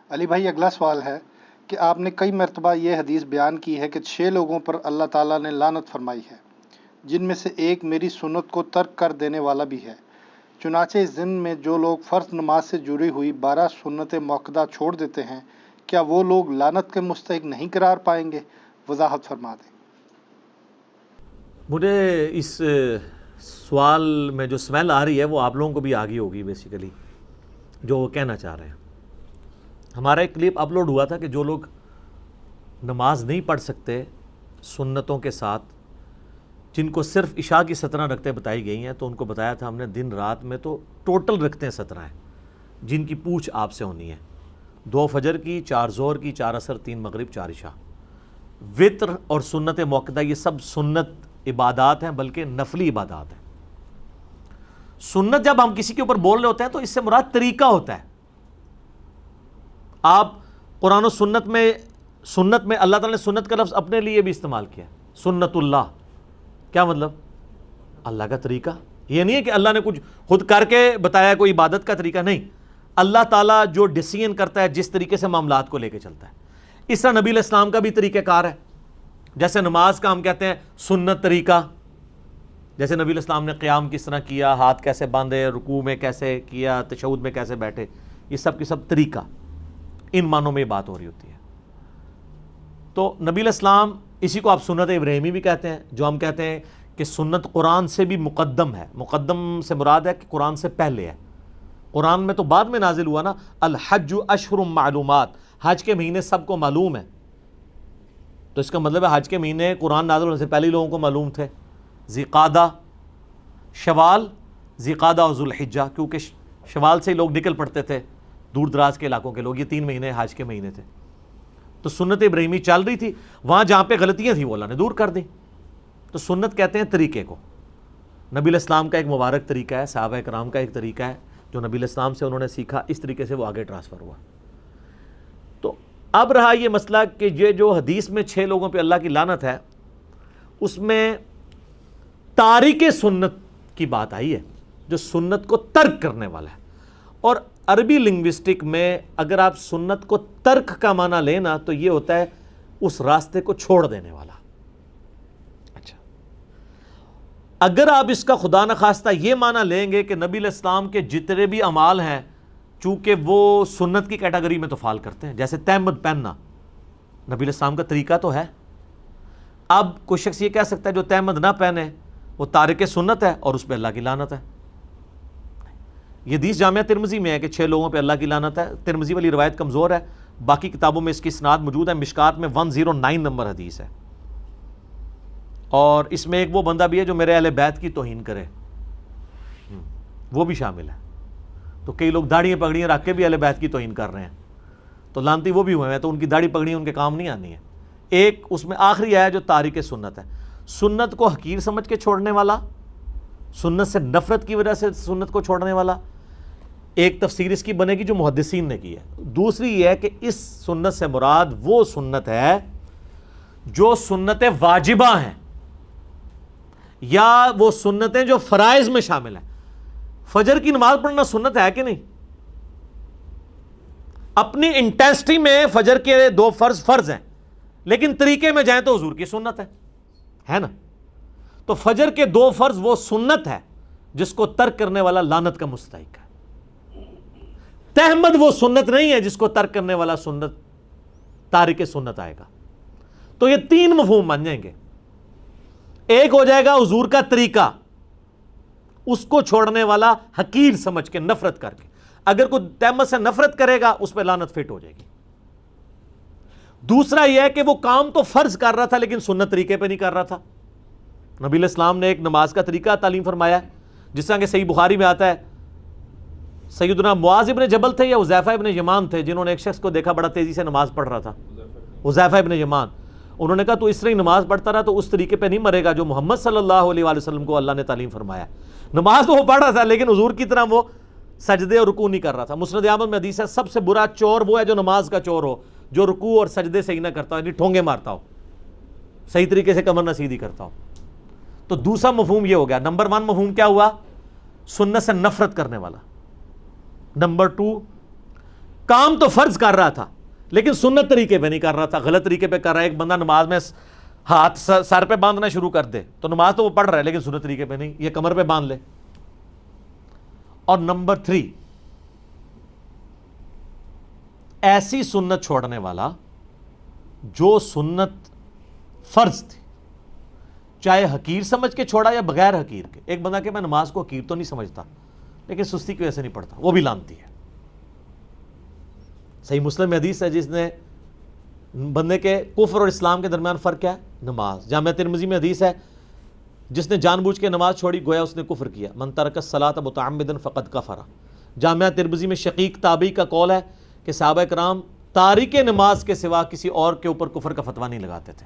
علی بھائی، اگلا سوال ہے کہ آپ نے کئی مرتبہ یہ حدیث بیان کی ہے کہ 6 لوگوں پر اللہ تعالیٰ نے لعنت فرمائی ہے، جن میں سے ایک میری سنت کو ترک کر دینے والا بھی ہے۔ چنانچہ اس دن میں جو لوگ فرض نماز سے جڑی ہوئی 12 سنت موقدہ چھوڑ دیتے ہیں، کیا وہ لوگ لعنت کے مستحق نہیں قرار پائیں گے؟ وضاحت فرما دیں۔ مجھے اس سوال میں جو سمیل آ رہی ہے وہ آپ لوگوں کو بھی آ گئی ہوگی بیسیکلی، جو وہ کہنا چاہ رہے ہیں۔ ہمارا ایک کلپ اپلوڈ ہوا تھا کہ جو لوگ نماز نہیں پڑھ سکتے سنتوں کے ساتھ، جن کو صرف عشاء کی 17 رکعتیں بتائی گئی ہیں، تو ان کو بتایا تھا ہم نے دن رات میں تو ٹوٹل رکعتیں 17 ہیں جن کی پوچھ آپ سے ہونی ہے، 2 فجر کی، 4 ظہر کی، 4 عصر، 3 مغرب، 4 عشاء۔ وطر اور سنت موقدہ یہ سب سنت عبادات ہیں، بلکہ نفلی عبادات ہیں۔ سنت جب ہم کسی کے اوپر بول رہے ہوتے ہیں تو اس سے مراد طریقہ ہوتا ہے۔ آپ قرآن و سنت میں اللہ تعالیٰ نے سنت کا لفظ اپنے لیے بھی استعمال کیا، سنت اللہ، کیا مطلب؟ اللہ کا طریقہ۔ یہ نہیں ہے کہ اللہ نے کچھ خود کر کے بتایا کوئی عبادت کا طریقہ، نہیں، اللہ تعالیٰ جو ڈیسیژن کرتا ہے، جس طریقے سے معاملات کو لے کے چلتا ہے، اس طرح نبی علیہ السلام کا بھی طریقہ کار ہے۔ جیسے نماز کا ہم کہتے ہیں سنت طریقہ، جیسے نبی علیہ السلام نے قیام کس طرح کیا، ہاتھ کیسے باندھے، رکوع میں کیسے کیا، تشہد میں کیسے بیٹھے، یہ سب کی سب طریقہ، ان معنوں میں یہ بات ہو رہی ہوتی ہے۔ تو نبی علیہ السلام، اسی کو آپ سنت ابراہیمی بھی کہتے ہیں، جو ہم کہتے ہیں کہ سنت قرآن سے بھی مقدم ہے۔ مقدم سے مراد ہے کہ قرآن سے پہلے ہے۔ قرآن میں تو بعد میں نازل ہوا نا، الحج اشہر معلومات، حج کے مہینے سب کو معلوم ہے، تو اس کا مطلب ہے حج کے مہینے قرآن نازل ہونے سے پہلے ہی لوگوں کو معلوم تھے۔ ذیقعدہ، شوال، ذیقعدہ اور ذوالحجہ، کیونکہ شوال سے ہی لوگ نکل پڑتے تھے، دور دراز کے علاقوں کے لوگ، یہ 3 مہینے حج کے مہینے تھے۔ تو سنت ابراہیمی چل رہی تھی، وہاں جہاں پہ غلطیاں تھیں وہ اللہ نے دور کر دی۔ تو سنت کہتے ہیں طریقے کو۔ نبی علیہ السلام کا ایک مبارک طریقہ ہے، صحابہ کرام کا ایک طریقہ ہے جو نبی علیہ السلام سے انہوں نے سیکھا، اس طریقے سے وہ آگے ٹرانسفر ہوا۔ تو اب رہا یہ مسئلہ کہ یہ جو حدیث میں 6 لوگوں پہ اللہ کی لعنت ہے، اس میں تارک سنت کی بات آئی ہے، جو سنت کو ترک کرنے والا ہے۔ اور عربی لنگوسٹک میں اگر آپ سنت کو ترک کا معنی لینا تو یہ ہوتا ہے اس راستے کو چھوڑ دینے والا۔ اچھا، اگر آپ اس کا خدا نخواستہ یہ معنی لیں گے کہ نبی علیہ السلام کے جتنے بھی اعمال ہیں، چونکہ وہ سنت کی کیٹیگری میں تو فال کرتے ہیں، جیسے تہمد پہننا نبی علیہ السلام کا طریقہ تو ہے۔ اب کوئی شخص یہ کہہ سکتا ہے جو تہمد نہ پہنے وہ تارک سنت ہے اور اس پہ اللہ کی لعنت ہے۔ یہ حدیث جامعہ ترمذی میں ہے کہ 6 لوگوں پہ اللہ کی لعنت ہے۔ ترمذی والی روایت کمزور ہے، باقی کتابوں میں اس کی اسناد موجود ہے۔ مشکات میں 109 نمبر حدیث ہے، اور اس میں ایک وہ بندہ بھی ہے جو میرے اہل بیت کی توہین کرے، وہ بھی شامل ہے۔ تو کئی لوگ داڑھیاں پگڑیاں رکھ کے بھی اہل بیت کی توہین کر رہے ہیں، تو لعنتی وہ بھی ہوئے ہیں، تو ان کی داڑھی پگڑیاں ان کے کام نہیں آنی ہے۔ ایک اس میں آخری ہے جو تارک سنت ہے، سنت کو حقیر سمجھ کے چھوڑنے والا، سنت سے نفرت کی وجہ سے سنت کو چھوڑنے والا۔ ایک تفسیر اس کی بنے گی جو محدثین نے کی ہے۔ دوسری یہ ہے کہ اس سنت سے مراد وہ سنت ہے جو سنت واجبہ ہیں، یا وہ سنتیں جو فرائض میں شامل ہیں۔ فجر کی نماز پڑھنا سنت ہے کہ نہیں؟ اپنی انٹینسٹی میں فجر کے 2 فرض ہیں، لیکن طریقے میں جائیں تو حضور کی سنت ہے نا؟ تو فجر کے 2 فرض وہ سنت ہے جس کو ترک کرنے والا لعنت کا مستحق ہے۔ تہمد وہ سنت نہیں ہے جس کو ترک کرنے والا سنت تارک سنت آئے گا۔ تو یہ 3 مفہوم بن جائیں گے۔ ایک ہو جائے گا حضور کا طریقہ، اس کو چھوڑنے والا حقیر سمجھ کے، نفرت کر کے۔ اگر کوئی تہمت سے نفرت کرے گا اس پہ لعنت فٹ ہو جائے گی۔ دوسرا یہ ہے کہ وہ کام تو فرض کر رہا تھا لیکن سنت طریقے پہ نہیں کر رہا تھا۔ نبی علیہ السلام نے ایک نماز کا طریقہ تعلیم فرمایا، جس طرح کہ صحیح بخاری میں آتا ہے، سیدنا معاذ ابن جبل تھے یا حذیفہ ابن یمان تھے، جنہوں نے ایک شخص کو دیکھا بڑا تیزی سے نماز پڑھ رہا تھا، حذیفہ ابن یمان۔ انہوں نے کہا تو اس طرح ہی نماز پڑھتا رہا تو اس طریقے پہ نہیں مرے گا جو محمد صلی اللہ علیہ وآلہ وسلم کو اللہ نے تعلیم فرمایا۔ نماز تو وہ پڑھ رہا تھا لیکن حضور کی طرح وہ سجدے اور رکوع نہیں کر رہا تھا۔ مسند احمد میں حدیث ہے سب سے برا چور وہ ہے جو نماز کا چور ہو، جو رکوع اور سجدے صحیح نہ کرتا ہو، یعنی ٹھونگے مارتا ہو، صحیح طریقے سے کمر نہ سیدھی کرتا ہو۔ تو دوسرا مفہوم یہ ہو گیا۔ نمبر 1 مفہوم کیا ہوا؟ سنت سے نفرت کرنے والا۔ نمبر 2 کام تو فرض کر رہا تھا لیکن سنت طریقے پہ نہیں کر رہا تھا، غلط طریقے پہ کر رہا ہے. ایک بندہ نماز میں ہاتھ سر پہ باندھنا شروع کر دے تو نماز تو وہ پڑھ رہا ہے لیکن سنت طریقے پہ نہیں، یہ کمر پہ باندھ لے. اور نمبر 3، ایسی سنت چھوڑنے والا جو سنت فرض تھی، چاہے حقیر سمجھ کے چھوڑا یا بغیر حقیر کے. ایک بندہ کہ میں نماز کو حقیر تو نہیں سمجھتا لیکن سستی کی وجہ سے نہیں پڑھتا، وہ بھی لانتی ہے. صحیح مسلم میں حدیث ہے جس نے بندے کے کفر اور اسلام کے درمیان فرق کیا ہے؟ نماز. جامعہ ترمذی میں حدیث ہے جس نے جان بوجھ کے نماز چھوڑی گویا اس نے کفر کیا. من ترک الصلاۃ متعمدا فقد کفر. جامعہ ترمذی میں شقیق تابعی کا قول ہے کہ صحابہ کرام تارک نماز کے سوا کسی اور کے اوپر کفر کا فتویٰ نہیں لگاتے تھے،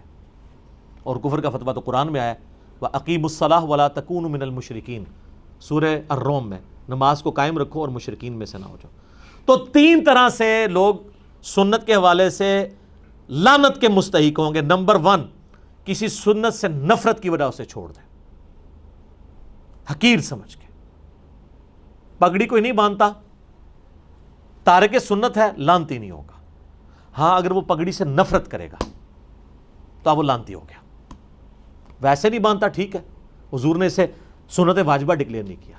اور کفر کا فتویٰ تو قرآن میں آیا ہے وَأَقِیمُوا الصَّلَاةَ وَلَا تَكُونُوا مِنَ الْمُشْرِكِينَ، سورہ الروم میں. نماز کو قائم رکھو اور مشرکین میں سے نہ ہو جاؤ. تو 3 طرح سے لوگ سنت کے حوالے سے لعنت کے مستحق ہوں گے. نمبر 1، کسی سنت سے نفرت کی وجہ سے چھوڑ دیں، حقیر سمجھ کے. پگڑی کوئی نہیں باندھتا، تارک سنت ہے، لعنتی نہیں ہوگا. ہاں اگر وہ پگڑی سے نفرت کرے گا تو اب وہ لعنتی ہو گیا. ویسے نہیں باندھتا ٹھیک ہے، حضور نے اسے سنت واجبہ ڈکلیئر نہیں کیا.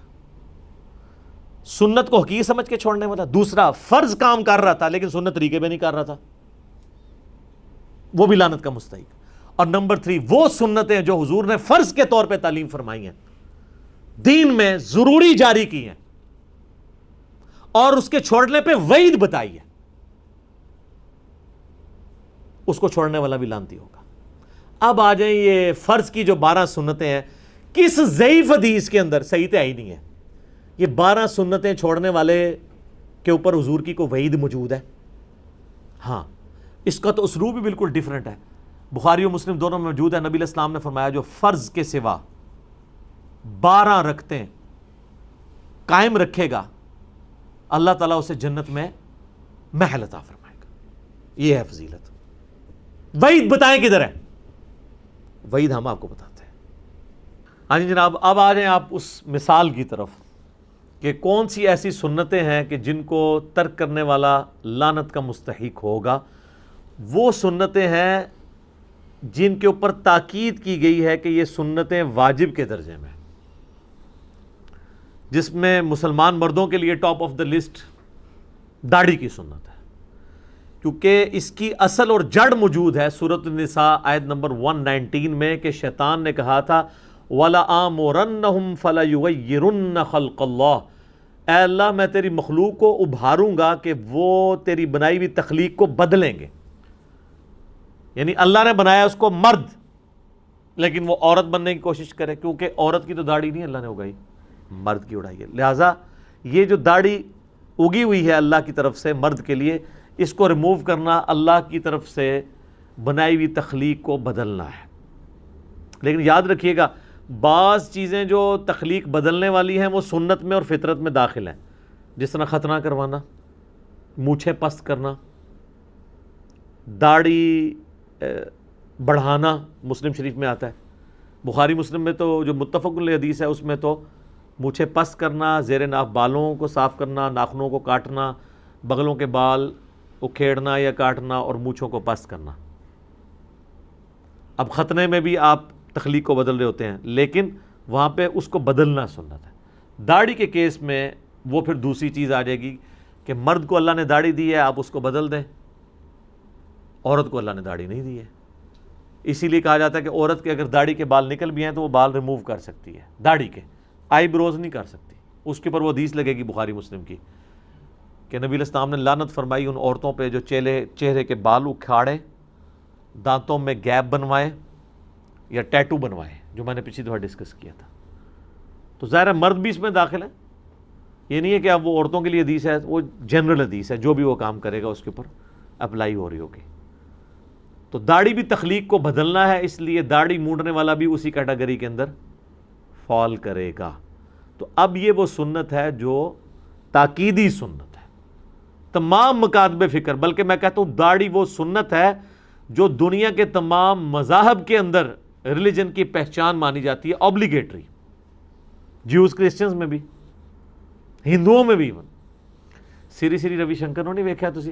سنت کو حقیر سمجھ کے چھوڑنے والا. دوسرا، فرض کام کر رہا تھا لیکن سنت طریقے پہ نہیں کر رہا تھا، وہ بھی لعنت کا مستحق. اور نمبر 3، وہ سنتیں جو حضور نے فرض کے طور پہ تعلیم فرمائی ہیں، دین میں ضروری جاری کی ہیں اور اس کے چھوڑنے پہ وعید بتائی ہے، اس کو چھوڑنے والا بھی لعنتی ہوگا. اب آ جائیں یہ فرض کی جو 12 سنتیں ہیں، کس ضعیف حدیث کے اندر صحیح تو ہے ہی نہیں ہے یہ 12 سنتیں چھوڑنے والے کے اوپر حضور کی کوئی وعید موجود ہے؟ ہاں، اس کا تو اسلوب بھی بالکل ڈیفرنٹ ہے. بخاری و مسلم دونوں میں موجود ہے. نبی علیہ السلام نے فرمایا جو فرض کے سوا 12 رکعتیں قائم رکھے گا اللہ تعالیٰ اسے جنت میں محل عطا فرمائے گا. یہ ہے فضیلت. وعید بتائیں کدھر ہے؟ وعید ہم آپ کو بتاتے ہیں. ہاں جی جناب، اب آ جائیں آپ اس مثال کی طرف کہ کون سی ایسی سنتیں ہیں کہ جن کو ترک کرنے والا لعنت کا مستحق ہوگا. وہ سنتیں ہیں جن کے اوپر تاکید کی گئی ہے کہ یہ سنتیں واجب کے درجے میں، جس میں مسلمان مردوں کے لیے ٹاپ آف دا لسٹ داڑھی کی سنت ہے، کیونکہ اس کی اصل اور جڑ موجود ہے سورۃ النساء آیت نمبر 119 میں کہ شیطان نے کہا تھا وَلَآمُرَنَّهُمْ فَلَيُغَيِّرُنَّ خَلْقَ اللَّهِ، اے اللہ میں تیری مخلوق کو ابھاروں گا کہ وہ تیری بنائی ہوئی تخلیق کو بدلیں گے. یعنی اللہ نے بنایا اس کو مرد لیکن وہ عورت بننے کی کوشش کرے، کیونکہ عورت کی تو داڑھی نہیں اللہ نے اگائی، مرد کی اڑائی ہے. لہٰذا یہ جو داڑھی اگی ہوئی ہے اللہ کی طرف سے مرد کے لیے، اس کو ریموو کرنا اللہ کی طرف سے بنائی ہوئی تخلیق کو بدلنا ہے. لیکن یاد رکھیے گا بعض چیزیں جو تخلیق بدلنے والی ہیں وہ سنت میں اور فطرت میں داخل ہیں، جس طرح ختنہ کروانا، مونچھیں پست کرنا، داڑھی بڑھانا مسلم شریف میں آتا ہے. بخاری مسلم میں تو جو متفق علیہ حدیث ہے اس میں تو مونچھیں پست کرنا، زیر ناف بالوں کو صاف کرنا، ناخنوں کو کاٹنا، بغلوں کے بال اکھیڑنا یا کاٹنا اور مونچھوں کو پست کرنا. اب ختنے میں بھی آپ تخلیق کو بدل رہے ہوتے ہیں لیکن وہاں پہ اس کو بدلنا سنت ہے. داڑھی کے کیس میں وہ پھر دوسری چیز آ جائے گی کہ مرد کو اللہ نے داڑھی دی ہے آپ اس کو بدل دیں، عورت کو اللہ نے داڑھی نہیں دی ہے. اسی لیے کہا جاتا ہے کہ عورت کے اگر داڑھی کے بال نکل بھی ہیں تو وہ بال ریموو کر سکتی ہے، داڑھی کے آئی بروز نہیں کر سکتی. اس کے اوپر وہ حدیث لگے گی بخاری مسلم کی کہ نبی علیہ السلام نے لعنت فرمائی ان عورتوں پہ جو چہرے کے بال اکھاڑیں، دانتوں میں گیپ بنوائیں یا ٹیٹو بنوائیں، جو میں نے پچھلی دفعہ ڈسکس کیا تھا. تو ظاہر ہے مرد بھی اس میں داخل ہے. یہ نہیں ہے کہ اب وہ عورتوں کے لیے حدیث ہے، وہ جنرل حدیث ہے، جو بھی وہ کام کرے گا اس کے اوپر اپلائی ہو رہی ہوگی. تو داڑھی بھی تخلیق کو بدلنا ہے، اس لیے داڑھی مونڈنے والا بھی اسی کیٹیگری کے اندر فال کرے گا. تو اب یہ وہ سنت ہے جو تاکیدی سنت ہے تمام مکاتب فکر، بلکہ میں کہتا ہوں داڑھی وہ سنت ہے جو دنیا کے تمام مذاہب کے اندر ریلیجن کی پہچان مانی جاتی ہے، سری سری روی شنکر نے ویکھیا تسی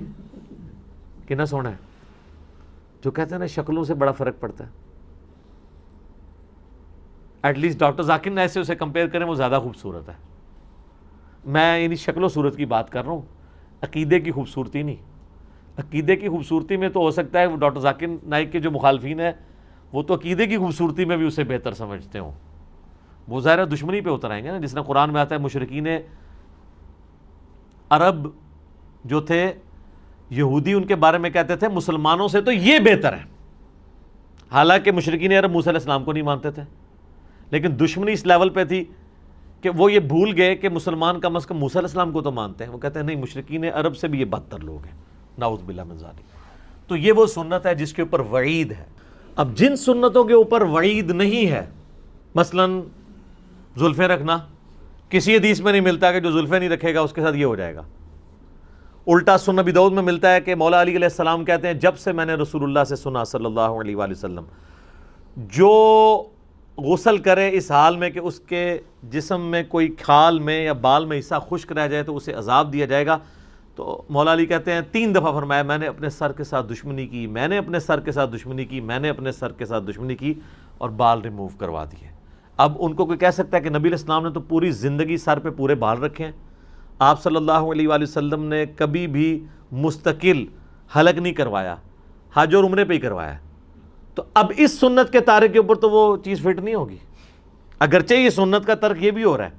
کنا سونا ہے؟ جو کہتے ہیں نا شکلوں سے بڑا فرق پڑتا ہے. At least doctor Zakir Naik سے اسے کمپیئر کریں وہ زیادہ خوبصورت ہے. میں یعنی شکل و صورت کی بات کر رہا ہوں, عقیدے کی خوبصورتی نہیں. عقیدے کی خوبصورتی میں تو ہو سکتا ہے وہ ڈاکٹر ذاکر نائک کے جو مخالفین ہیں وہ تو عقیدے کی خوبصورتی میں بھی اسے بہتر سمجھتے ہوں. وہ ظاہر دشمنی پہ اتر آئیں گے نا, جس طرح قرآن میں آتا ہے مشرکین عرب جو تھے یہودی ان کے بارے میں کہتے تھے مسلمانوں سے تو یہ بہتر ہے. حالانکہ مشرکین عرب موسیٰ علیہ السلام کو نہیں مانتے تھے, لیکن دشمنی اس لیول پہ تھی کہ وہ یہ بھول گئے کہ مسلمان کم از کم موسیٰ علیہ السلام کو تو مانتے ہیں. وہ کہتے ہیں نہیں, مشرکین عرب سے بھی یہ بدتر لوگ ہیں, نعوذ باللہ من ذالک. تو یہ وہ سنت ہے جس کے اوپر وعید ہے. اب جن سنتوں کے اوپر وعید نہیں ہے, مثلا زلفیں رکھنا, کسی حدیث میں نہیں ملتا کہ جو زلفیں نہیں رکھے گا اس کے ساتھ یہ ہو جائے گا. الٹا سنن ابی داؤد میں ملتا ہے کہ مولا علی علیہ السلام کہتے ہیں جب سے میں نے رسول اللہ سے سنا صلی اللہ علیہ وآلہ وسلم, جو غسل کرے اس حال میں کہ اس کے جسم میں کوئی کھال میں یا بال میں حصہ خشک رہ جائے تو اسے عذاب دیا جائے گا. تو مولا علی کہتے ہیں 3 دفعہ فرمایا میں نے اپنے سر کے ساتھ دشمنی کی, میں نے اپنے سر کے ساتھ دشمنی کی, میں نے اپنے سر کے ساتھ دشمنی کی, اور بال ریموو کروا دیے. اب ان کو کوئی کہہ سکتا ہے کہ نبی علیہ السلام نے تو پوری زندگی سر پہ پورے بال رکھے ہیں, آپ صلی اللہ علیہ وآلہ وسلم نے کبھی بھی مستقل حلق نہیں کروایا, حج اور عمرے پہ ہی کروایا. تو اب اس سنت کے تارک کے اوپر تو وہ چیز فٹ نہیں ہوگی, اگرچہ یہ سنت کا ترک یہ بھی ہو رہا ہے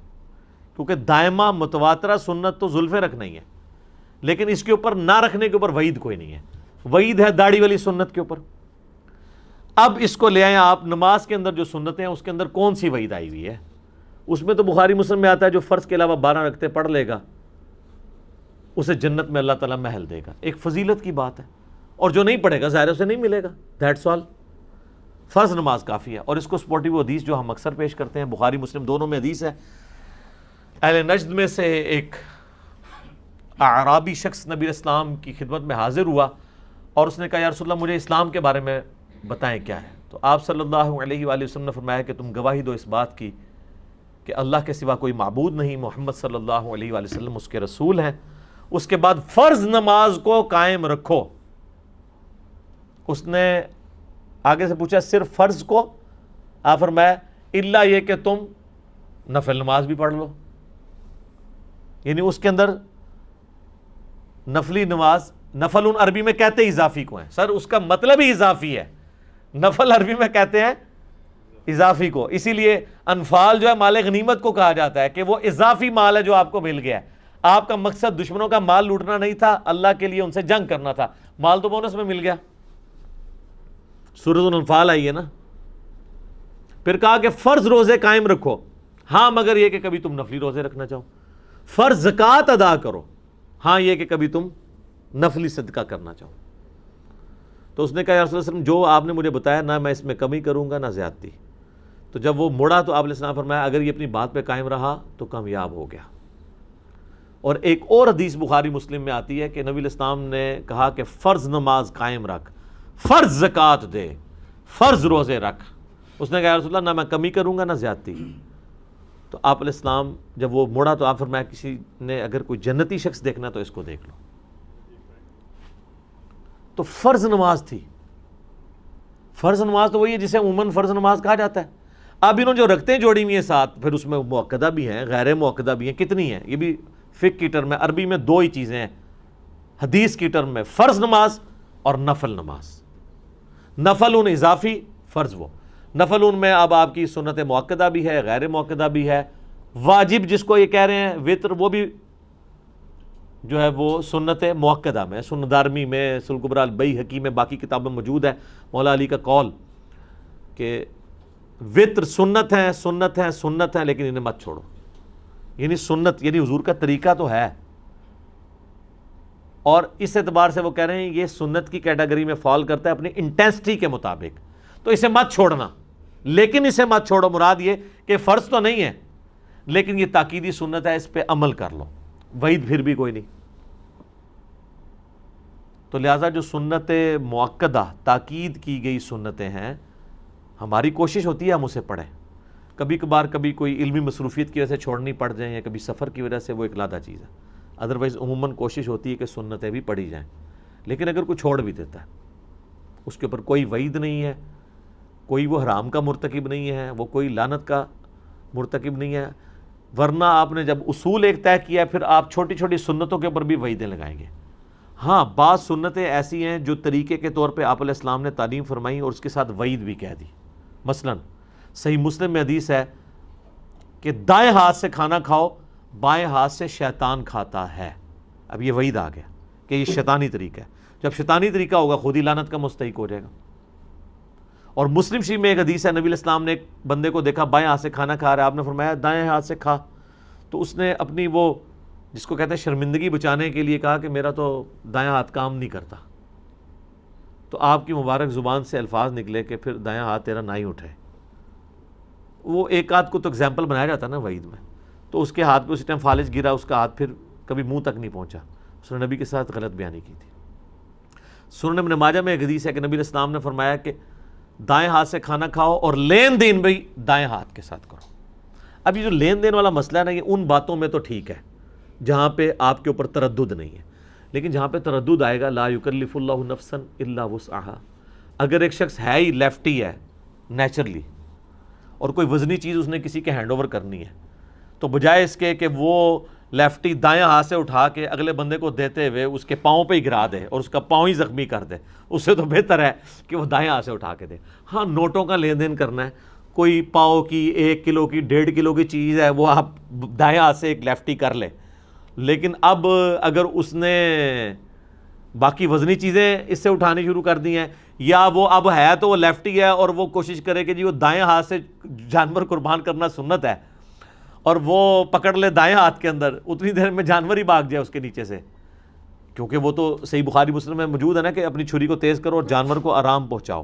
کیونکہ دائمہ متواترہ سنت تو زلفیں رکھنا ہی ہے, لیکن اس کے اوپر نہ رکھنے کے اوپر وعید کوئی نہیں ہے. وعید ہے داڑھی والی سنت کے اوپر. اب اس کو لے آئیں آپ نماز کے اندر جو سنتیں ہیں اس کے اندر کون سی وعید آئی ہوئی ہے؟ اس میں تو بخاری مسلم میں آتا ہے جو فرض کے علاوہ 12 رکعتیں پڑھ لے گا اسے جنت میں اللہ تعالیٰ محل دے گا. ایک فضیلت کی بات ہے, اور جو نہیں پڑھے گا ظاہر اسے نہیں ملے گا. That's all. فرض نماز کافی ہے. اور اس کو سپورٹیو حدیث جو ہم اکثر پیش کرتے ہیں, بخاری مسلم دونوں میں حدیث ہے. اہل نجد میں سے ایک اعرابی شخص نبی اسلام کی خدمت میں حاضر ہوا اور اس نے کہا یا رسول اللہ مجھے اسلام کے بارے میں بتائیں کیا ہے. تو آپ صلی اللہ علیہ وآلہ وسلم نے فرمایا کہ تم گواہی دو اس بات کی کہ اللہ کے سوا کوئی معبود نہیں, محمد صلی اللہ علیہ وآلہ وسلم اس کے رسول ہیں. اس کے بعد فرض نماز کو قائم رکھو. اس نے آگے سے پوچھا صرف فرض کو؟ آپ فرمایا الا یہ کہ تم نفل نماز بھی پڑھ لو. یعنی اس کے اندر نفلی نماز, نفل ان عربی میں کہتے ہیں اضافی کو ہیں. سر اس کا مطلب ہی اضافی ہے. نفل عربی میں کہتے ہیں اضافی کو, اسی لیے انفال جو ہے مال غنیمت کو کہا جاتا ہے کہ وہ اضافی مال ہے جو آپ کو مل گیا ہے. آپ کا مقصد دشمنوں کا مال لوٹنا نہیں تھا, اللہ کے لیے ان سے جنگ کرنا تھا, مال تو بونس میں مل گیا. سورۃ الانفال آئی ہے نا. پھر کہا کہ فرض روزے قائم رکھو, ہاں مگر یہ کہ کبھی تم نفلی روزے رکھنا چاہو. فرض زکوٰۃ ادا کرو, ہاں یہ کہ کبھی تم نفلی صدقہ کرنا چاہو. تو اس نے کہا یا رسول اللہ علیہ وسلم جو آپ نے مجھے بتایا نہ میں اس میں کمی کروں گا نہ زیادتی. تو جب وہ مڑا تو آپ علیہ السلام فرمایا اگر یہ اپنی بات پہ قائم رہا تو کامیاب ہو گیا. اور ایک اور حدیث بخاری مسلم میں آتی ہے کہ نبی علیہ السلام نے کہا کہ فرض نماز قائم رکھ, فرض زکوٰۃ دے, فرض روزے رکھ. اس نے کہا یا رسول اللہ نہ میں کمی کروں گا نہ زیادتی. تو آپ علیہ السلام جب وہ مڑا تو آپ فرمایا کسی نے اگر کوئی جنتی شخص دیکھنا تو اس کو دیکھ لو. تو فرض نماز تھی. فرض نماز تو وہی ہے جسے عموماً فرض نماز کہا جاتا ہے. اب انہوں جو رکھتے ہیں جوڑی ہوئی ہیں ساتھ, پھر اس میں مؤکدہ بھی ہیں غیر مؤکدہ بھی ہیں. کتنی ہیں یہ بھی فقہ کی ٹرم ہے. عربی میں 2 ہی چیزیں ہیں حدیث کی ٹرم میں, فرض نماز اور نفل نماز. نفل ان اضافی, فرض وہ. نفل ان میں اب آپ کی سنت مؤکدہ بھی ہے غیر مؤکدہ بھی ہے. واجب جس کو یہ کہہ رہے ہیں وطر, وہ بھی جو ہے وہ سنت مؤکدہ میں, سنن دارمی میں, سنن کبریٰ البیہقی میں, باقی کتابوں میں موجود ہے مولا علی کا قول کہ وطر سنت ہیں سنت ہیں سنت ہیں لیکن انہیں مت چھوڑو. یعنی سنت یعنی حضور کا طریقہ تو ہے, اور اس اعتبار سے وہ کہہ رہے ہیں یہ سنت کی کیٹیگری میں فال کرتا ہے اپنی انٹینسٹی کے مطابق, تو اسے مت چھوڑنا. لیکن اسے مت چھوڑو مراد یہ کہ فرض تو نہیں ہے لیکن یہ تاکیدی سنت ہے, اس پہ عمل کر لو. وعید پھر بھی کوئی نہیں. تو لہٰذا جو سنت مؤکدہ تاکید کی گئی سنتیں ہیں, ہماری کوشش ہوتی ہے ہم اسے پڑھیں. کبھی کبھار کبھی کوئی علمی مصروفیت کی وجہ سے چھوڑنی پڑ جائیں یا کبھی سفر کی وجہ سے, وہ ایک علیحدہ چیز ہے. ادروائز عموماً کوشش ہوتی ہے کہ سنتیں بھی پڑھی جائیں. لیکن اگر کوئی چھوڑ بھی دیتا ہے, اس کے اوپر کوئی وعید نہیں ہے, کوئی وہ حرام کا مرتکب نہیں ہے, وہ کوئی لعنت کا مرتکب نہیں ہے, ورنہ آپ نے جب اصول ایک طے کیا ہے پھر آپ چھوٹی چھوٹی سنتوں کے اوپر بھی وعیدیں لگائیں گے. ہاں بعض سنتیں ایسی ہیں جو طریقے کے طور پہ آپ علیہ السلام نے تعلیم فرمائی اور اس کے ساتھ وعید بھی کہہ دی. مثلا صحیح مسلم میں حدیث ہے کہ دائیں ہاتھ سے کھانا کھاؤ, بائیں ہاتھ سے شیطان کھاتا ہے. اب یہ وعید آ گیا کہ یہ شیطانی طریقہ ہے. جب شیطانی طریقہ ہوگا خود ہی لعنت کا مستحق ہو جائے گا. اور مسلم شریف میں ایک حدیث ہے, نبی علیہ السلام نے ایک بندے کو دیکھا بائیں ہاتھ سے کھانا کھا رہا ہے, آپ نے فرمایا دائیں ہاتھ سے کھا. تو اس نے اپنی وہ جس کو کہتے ہیں شرمندگی بچانے کے لیے کہا کہ میرا تو دائیں ہاتھ کام نہیں کرتا. تو آپ کی مبارک زبان سے الفاظ نکلے کہ پھر دائیں ہاتھ تیرا نہ ہی اٹھے. وہ ایک آدھ کو تو ایگزامپل بنایا جاتا نا وعید میں, تو اس کے ہاتھ پہ اسی ٹائم فالج گرا, اس کا ہاتھ پھر کبھی منہ تک نہیں پہنچا. اس نے نبی کے ساتھ غلط بیانی کی تھی. سنن ابن ماجہ میں ایک حدیث ہے کہ نبی علیہ السلام نے فرمایا کہ دائیں ہاتھ سے کھانا کھاؤ اور لین دین بھی دائیں ہاتھ کے ساتھ کرو. اب یہ جو لین دین والا مسئلہ ہے نا, یہ ان باتوں میں تو ٹھیک ہے جہاں پہ آپ کے اوپر تردد نہیں ہے, لیکن جہاں پہ تردد آئے گا لا یکلف اللہ نفسا الا وسعها. اگر ایک شخص ہے ہی لیفٹی ہے نیچرلی اور کوئی وزنی چیز اس نے کسی کے ہینڈ اوور کرنی ہے, تو بجائے اس کے کہ وہ لیفٹی دائیں ہاتھ سے اٹھا کے اگلے بندے کو دیتے ہوئے اس کے پاؤں پہ ہی گرا دے اور اس کا پاؤں ہی زخمی کر دے, اس سے تو بہتر ہے کہ وہ دائیں ہاتھ سے اٹھا کے دے. ہاں نوٹوں کا لین دین کرنا ہے, کوئی پاؤ کی 1 کلو کی 1.5 کلو کی چیز ہے وہ آپ دائیں ہاتھ سے ایک لیفٹی کر لے. لیکن اب اگر اس نے باقی وزنی چیزیں اس سے اٹھانی شروع کر دی ہیں, یا وہ اب ہے تو وہ لیفٹی ہے اور وہ کوشش کرے کہ جی وہ دائیں ہاتھ سے جانور قربان کرنا سنت ہے, اور وہ پکڑ لے دائیں ہاتھ کے اندر, اتنی دیر میں جانور ہی بھاگ جائے اس کے نیچے سے, کیونکہ وہ تو صحیح بخاری مسلم میں موجود ہے نا کہ اپنی چھری کو تیز کرو اور جانور کو آرام پہنچاؤ.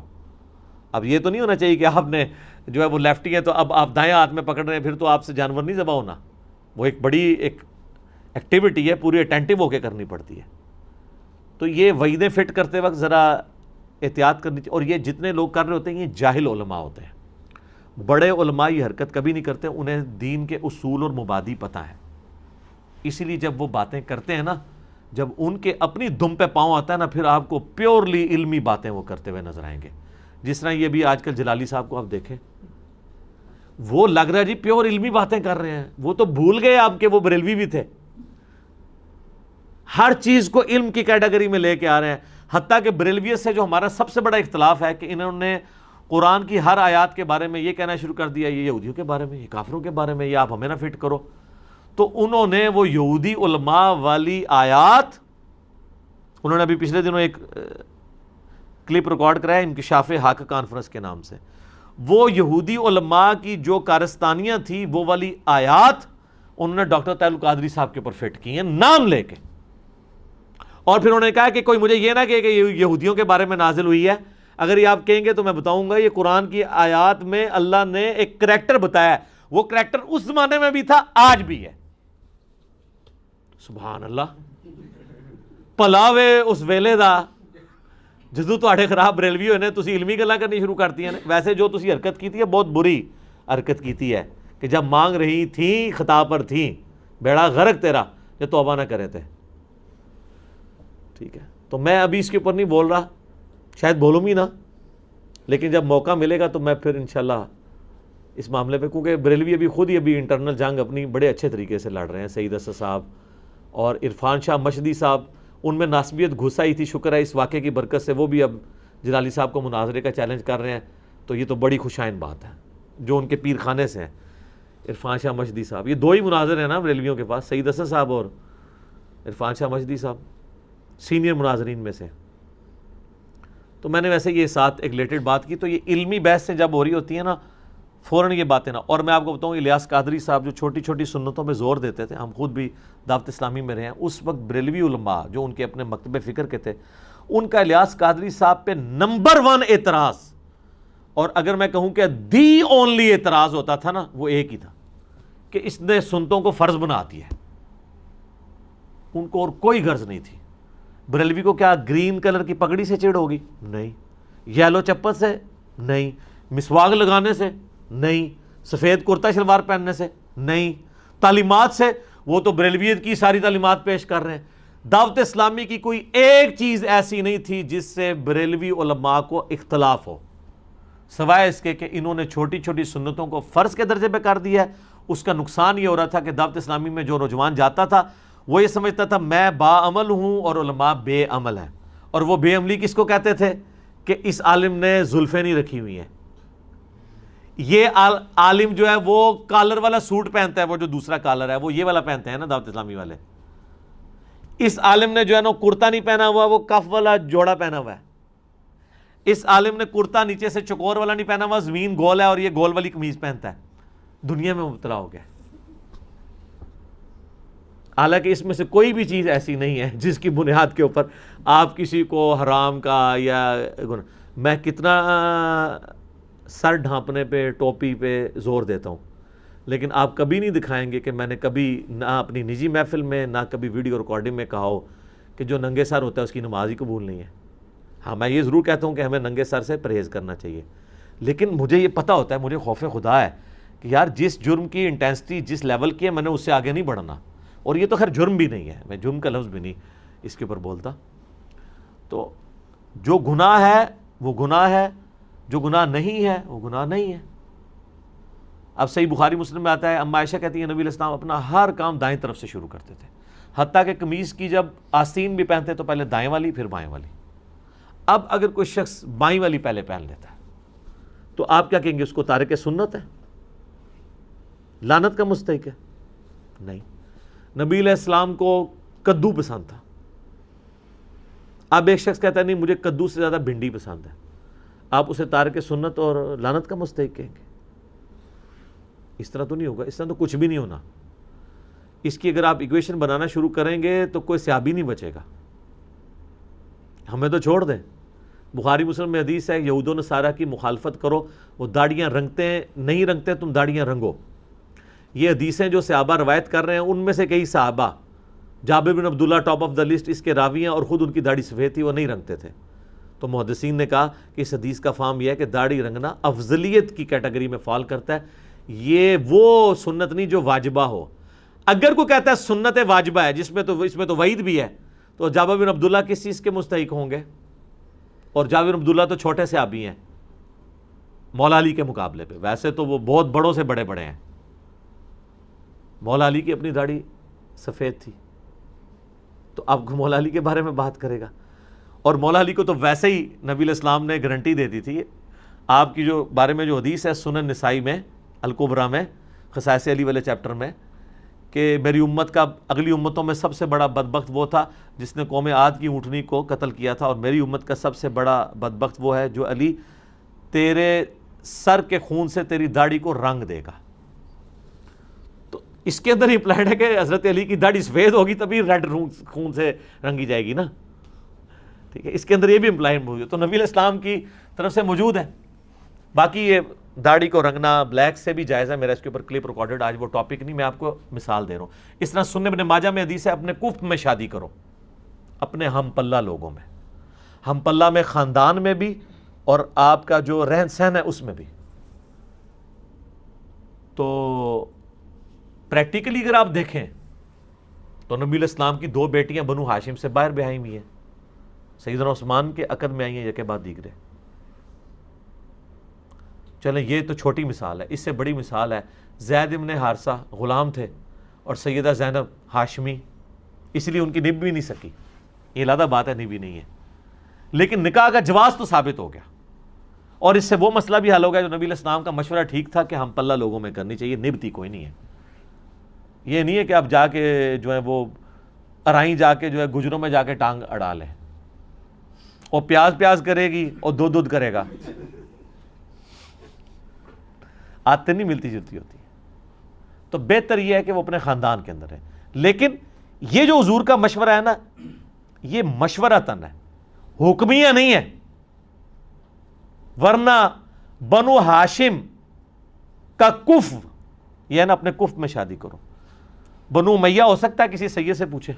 اب یہ تو نہیں ہونا چاہیے کہ آپ نے جو ہے وہ لیفٹی ہے تو اب آپ دائیں ہاتھ میں پکڑ رہے ہیں, پھر تو آپ سے جانور نہیں ذبح ہونا. وہ ایک بڑی ایک ایکٹیویٹی ہے, پوری اٹینٹیو ہو کے کرنی پڑتی ہے. تو یہ وعیدیں فٹ کرتے وقت ذرا احتیاط کرنی چاہیے. اور یہ جتنے لوگ کر رہے ہوتے ہیں یہ جاہل علماء ہوتے ہیں. بڑے علماء یہ حرکت کبھی نہیں کرتے, انہیں دین کے اصول اور مبادی پتہ ہے. اسی لیے جب وہ باتیں کرتے ہیں نا, جب ان کے اپنی دم پہ پاؤں آتا ہے نا, پھر آپ کو پیورلی علمی باتیں وہ کرتے ہوئے نظر آئیں گے. جس طرح یہ بھی آج کل جلالی صاحب کو آپ دیکھیں, وہ لگ رہا ہے جی پیور علمی باتیں کر رہے ہیں, وہ تو بھول گئے آپ کے وہ بریلوی بھی تھے. ہر چیز کو علم کی کیٹیگری میں لے کے آ رہے ہیں. حتیٰ کہ بریلویت سے جو ہمارا سب سے بڑا اختلاف ہے کہ انہوں نے قرآن کی ہر آیات کے بارے میں یہ کہنا شروع کر دیا یہ یہودیوں کے بارے میں, یہ کافروں کے بارے میں, یہ آپ ہمیں نہ فٹ کرو. تو انہوں نے وہ یہودی علماء والی آیات, انہوں نے ابھی پچھلے دنوں ایک کلپ ریکارڈ کرایا انکشاف حق کانفرنس کے نام سے, وہ یہودی علماء کی جو کارستانیاں تھیں وہ والی آیات انہوں نے ڈاکٹر طاہر القادری صاحب کے اوپر فٹ کی ہیں نام لے کے. اور پھر انہوں نے کہا کہ کوئی مجھے یہ نہ کہے کہ یہ یہودیوں کے بارے میں نازل ہوئی ہے, اگر یہ آپ کہیں گے تو میں بتاؤں گا یہ قرآن کی آیات میں اللہ نے ایک کریکٹر بتایا ہے, وہ کریکٹر اس زمانے میں بھی تھا آج بھی ہے. سبحان اللہ. پلاوے اس ویلے دا جدو تواڈے خراب بریلوی ہوئے نے تسی علمی گلاں کرنی شروع کرتی ہیں. ویسے جو تسی حرکت کی ہے بہت بری حرکت کی ہے کہ جب مانگ رہی تھیں خطا پر تھیں, بیڑا غرق تیرا یہ توبہ نہ کرے تھے. ٹھیک ہے, تو میں ابھی اس کے اوپر نہیں بول رہا, شاید بولوں بھی نہ, لیکن جب موقع ملے گا تو میں پھر انشاءاللہ اس معاملے پہ, کیونکہ بریلوی ابھی خود ہی ابھی انٹرنل جنگ اپنی بڑے اچھے طریقے سے لڑ رہے ہیں. سعید اسد صاحب اور عرفان شاہ مشدی صاحب, ان میں ناسبیت گھس آئی تھی, شکر ہے اس واقعے کی برکت سے وہ بھی اب جلالی صاحب کو مناظرے کا چیلنج کر رہے ہیں. تو یہ تو بڑی خوشائن بات ہے جو ان کے پیر خانے سے ہیں, عرفان شاہ مشدی صاحب. یہ دو ہی مناظر ہیں نا بریلویوں کے پاس, سعید اسد صاحب اور عرفان شاہ مشدی صاحب, سینئر مناظرین میں سے. تو میں نے ویسے یہ ساتھ ایک ریلیٹڈ بات کی. تو یہ علمی بحث سے جب ہو رہی ہوتی ہے نا فوراً یہ باتیں نا. اور میں آپ کو بتاؤں الیاس قادری صاحب جو چھوٹی چھوٹی سنتوں پہ زور دیتے تھے, ہم خود بھی دعوت اسلامی میں رہے ہیں, اس وقت بریلوی علماء جو ان کے اپنے مکتب فکر کے تھے, ان کا الیاس قادری صاحب پہ نمبر 1 اعتراض, اور اگر میں کہوں کہ دی اونلی اعتراض ہوتا تھا نا, وہ ایک ہی تھا کہ اس نے سنتوں کو فرض بنا دیا ہے. ان کو اور کوئی غرض نہیں تھی. بریلوی کو کیا گرین کلر کی پگڑی سے چڑ ہوگی؟ نہیں. یلو چپل سے؟ نہیں. مسواک لگانے سے؟ نہیں. سفید کرتا شلوار پہننے سے؟ نہیں. تعلیمات سے وہ تو بریلویت کی ساری تعلیمات پیش کر رہے ہیں. دعوت اسلامی کی کوئی ایک چیز ایسی نہیں تھی جس سے بریلوی علماء کو اختلاف ہو، سوائے اس کے کہ انہوں نے چھوٹی چھوٹی سنتوں کو فرض کے درجے پہ کر دیا ہے. اس کا نقصان یہ ہو رہا تھا کہ دعوت اسلامی میں جو نوجوان جاتا تھا وہ یہ سمجھتا تھا میں با عمل ہوں اور علماء بے عمل ہیں. اور وہ بے عملی کس کو کہتے تھے؟ کہ اس عالم نے زلفیں نہیں رکھی ہوئی ہیں، یہ عالم جو ہے وہ کالر والا سوٹ پہنتا ہے، وہ جو دوسرا کالر ہے وہ یہ والا پہنتے ہیں نا دعوت اسلامی والے. اس عالم نے جو ہے نا کرتا نہیں پہنا ہوا، وہ کف والا جوڑا پہنا ہوا ہے. اس عالم نے کرتا نیچے سے چکور والا نہیں پہنا ہوا، زمین گول ہے اور یہ گول والی قمیض پہنتا ہے. دنیا میں مبتلا ہو گیا. حالانکہ اس میں سے کوئی بھی چیز ایسی نہیں ہے جس کی بنیاد کے اوپر آپ کسی کو حرام کا یا گناہ. میں کتنا سر ڈھانپنے پہ ٹوپی پہ زور دیتا ہوں، لیکن آپ کبھی نہیں دکھائیں گے کہ میں نے کبھی نہ اپنی نجی محفل میں نہ کبھی ویڈیو ریکارڈنگ میں کہا ہو کہ جو ننگے سر ہوتا ہے اس کی نماز ہی قبول نہیں ہے. ہاں میں یہ ضرور کہتا ہوں کہ ہمیں ننگے سر سے پرہیز کرنا چاہیے، لیکن مجھے یہ پتہ ہوتا ہے، مجھے خوف خدا ہے کہ یار جس جرم کی انٹینسٹی جس لیول کی ہے میں نے اس سے آگے نہیں بڑھنا. اور یہ تو خیر جرم بھی نہیں ہے، میں جرم کا لفظ بھی نہیں اس کے اوپر بولتا. تو جو گناہ ہے وہ گناہ ہے، جو گناہ نہیں ہے وہ گناہ نہیں ہے. اب صحیح بخاری مسلم میں آتا ہے، اما عائشہ کہتی ہیں نبی علیہ السلام اپنا ہر کام دائیں طرف سے شروع کرتے تھے، حتیٰ کہ قمیض کی جب آستین بھی پہنتے تو پہلے دائیں والی پھر بائیں والی. اب اگر کوئی شخص بائیں والی پہلے پہن لیتا ہے تو آپ کیا کہیں گے؟ اس کو تارک سنت ہے، لعنت کا مستحق ہے؟ نہیں. نبی علیہ السلام کو کدو پسند تھا. اب ایک شخص کہتا ہے نہیں مجھے کدو سے زیادہ بھنڈی پسند ہے، آپ اسے تارک سنت اور لعنت کا مستحق کہیں گے؟ اس طرح تو نہیں ہوگا، اس طرح تو کچھ بھی نہیں ہونا. اس کی اگر آپ ایکویشن بنانا شروع کریں گے تو کوئی صحابی نہیں بچے گا. ہمیں تو چھوڑ دیں. بخاری مسلم میں حدیث ہے یہود و نصارہ کی مخالفت کرو، وہ داڑیاں رنگتے ہیں، نہیں رنگتے تم داڑیاں رنگو. یہ حدیثیں جو صحابہ روایت کر رہے ہیں ان میں سے کئی صحابہ، جابر بن عبداللہ ٹاپ آف دا لسٹ، اس کے راوی ہیں اور خود ان کی داڑھی سفید تھی، وہ نہیں رنگتے تھے. تو محدثین نے کہا کہ اس حدیث کا فہم یہ ہے کہ داڑھی رنگنا افضلیت کی کیٹیگری میں فال کرتا ہے، یہ وہ سنت نہیں جو واجبہ ہو. اگر کوئی کہتا ہے سنت واجبہ ہے جس میں تو اس میں تو وعید بھی ہے، تو جابر بن عبداللہ کس چیز کے مستحق ہوں گے؟ اور جابر بن عبداللہ تو چھوٹے سے صحابی ہیں مولا علی کے مقابلے پہ، ویسے تو وہ بہت بڑوں سے بڑے بڑے ہیں. مولا علی کی اپنی داڑھی سفید تھی، تو اب مولا علی کے بارے میں بات کرے گا. اور مولا علی کو تو ویسے ہی نبی علیہ السلام نے گارنٹی دے دی تھی. آپ کی جو بارے میں جو حدیث ہے سنن نسائی میں الکبریٰ میں خصائص علی والے چیپٹر میں، کہ میری امت کا اگلی امتوں میں سب سے بڑا بدبخت وہ تھا جس نے قوم عاد کی اونٹنی کو قتل کیا تھا، اور میری امت کا سب سے بڑا بدبخت وہ ہے جو علی تیرے سر کے خون سے تیری داڑھی کو رنگ دے گا. تو اس کے اندر ہی امپلائڈ ہے کہ حضرت علی کی داڑھی سفید ہوگی تبھی ریڈ خون سے رنگی جائے گی نا. ٹھیک ہے، اس کے اندر یہ بھی امپلائڈ موجود ہے، تو نبی علیہ السلام کی طرف سے موجود ہے. باقی یہ داڑھی کو رنگنا بلیک سے بھی جائز ہے، میرا اس کے اوپر کلپ ریکارڈڈ، آج وہ ٹاپک نہیں، میں آپ کو مثال دے رہا ہوں. اس طرح سنن ابن ماجہ میں حدیث ہے اپنے کفر میں شادی کرو، اپنے ہم پلہ لوگوں میں، ہم پلہ میں خاندان میں بھی اور آپ کا جو رہن سہن ہے اس میں بھی. تو پریکٹیکلی اگر آپ دیکھیں تو نبی علیہ السلام کی 2 بیٹیاں بنو ہاشم سے باہر بیاہی ہوئی ہیں، سیدنا عثمان کے عقد میں آئی ہیں یکے بعد دیگرے. چلیں یہ تو چھوٹی مثال ہے، اس سے بڑی مثال ہے زید ابن حارثہ غلام تھے اور سیدہ زینب ہاشمی، اس لیے ان کی نبھ بھی نہیں سکی. یہ علیحدہ بات ہے، نبھ بھی نہیں ہے، لیکن نکاح کا جواز تو ثابت ہو گیا. اور اس سے وہ مسئلہ بھی حل ہو گیا جو نبی علیہ السلام کا مشورہ ٹھیک تھا کہ ہم پلہ لوگوں میں کرنی چاہیے، نبھ تھی کوئی نہیں ہے. یہ نہیں ہے کہ آپ جا کے جو ہے وہ ارائیں جا کے جو ہے گجروں میں جا کے ٹانگ اڑا لیں، اور پیاز کرے گی اور دودھ کرے گا. عادتیں نہیں ملتی جلتی ہوتی ہے. تو بہتر یہ ہے کہ وہ اپنے خاندان کے اندر ہے. لیکن یہ جو حضور کا مشورہ ہے نا، یہ مشورتاً ہے، حکمیہ نہیں ہے. ورنہ بنو ہاشم کا کف یہ ہے نا، اپنے کف میں شادی کرو. بنو امیہ ہو سکتا ہے کسی سید سے پوچھے،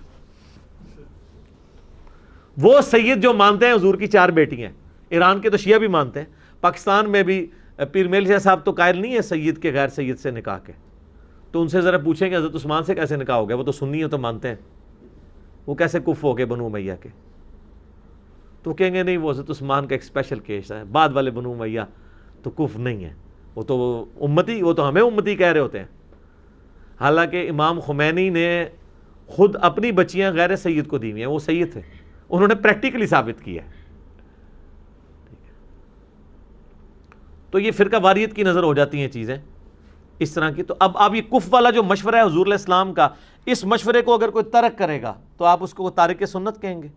وہ سید جو مانتے ہیں حضور کی 4 بیٹی ہیں. ایران کے تو شیعہ بھی مانتے ہیں، پاکستان میں بھی پیر میل شاہ صاحب تو قائل نہیں ہے سید کے غیر سید سے نکاح کے. تو ان سے ذرا پوچھیں کہ حضرت عثمان سے کیسے نکاح ہو گیا, وہ تو سنی ہو تو مانتے ہیں, وہ کیسے کف ہو گئے بنو امیہ کے؟ تو کہیں گے نہیں وہ حضرت عثمان کا ایک اسپیشل کیس ہے, بعد والے بنو امیہ تو کف نہیں ہے, وہ تو امتی, وہ تو ہمیں امتی کہہ رہے ہوتے ہیں. حالانکہ امام خمینی نے خود اپنی بچیاں غیر سید کو دی ہوئی ہیں, وہ سید تھے, انہوں نے پریکٹیکلی ثابت کیا ہے. تو یہ فرقہ واریت کی نظر ہو جاتی ہیں چیزیں اس طرح کی. تو اب آپ یہ کف والا جو مشورہ ہے حضور علیہ السلام کا, اس مشورے کو اگر کوئی ترک کرے گا تو آپ اس کو تارک سنت کہیں گے؟